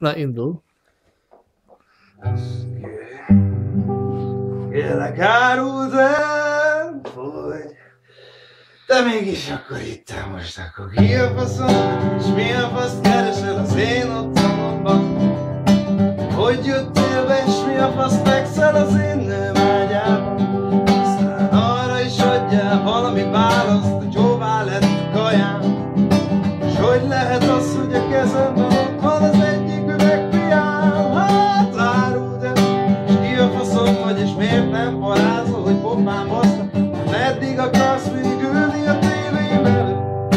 Na, indul. Kérlek, áruld el, hogy te mégis akkor itt most, akkor ki a faszom, és mi a faszt keresel az én otthonomban? Hogy jöttél be, és mi a faszt fekszel az én nőm ágyában? Aztán arra is adjál valami választ, hogy hová lett a kajám. És hogy lehet az, hogy a kezemben ott van az egyik üvegpiám? Hát áruld el, és ki a faszom vagy, és miért nem parázol, hogy popám basznak? Meddig akarsz mindig ülni a tévém előtt?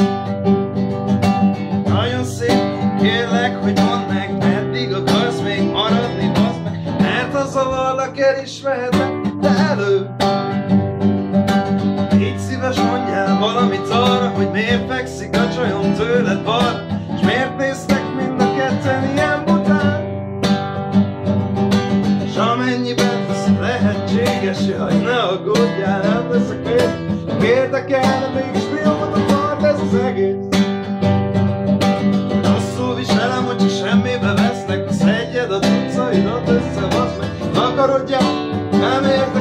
Nagyon szép, kérlek, hogy mondd meg, meddig akarsz még maradni, baszd meg, mert ha zavarlak, el is vehetek, de előbb. Légy szíves, mondjál valamit arra, hogy miért fekszik a csajom tőled balra, és miért néztek mind a ketten ilyen bután? És amennyiben ez lehetséges, jaj, ne aggódjál, nem leszek én. Érdekelne mégis mióta tart ez az egész. Rosszul viselem, hogyha semmibe vesznek, ha szedjed a cuccaidat össze, baszd meg, akarodjál, nem érdekel.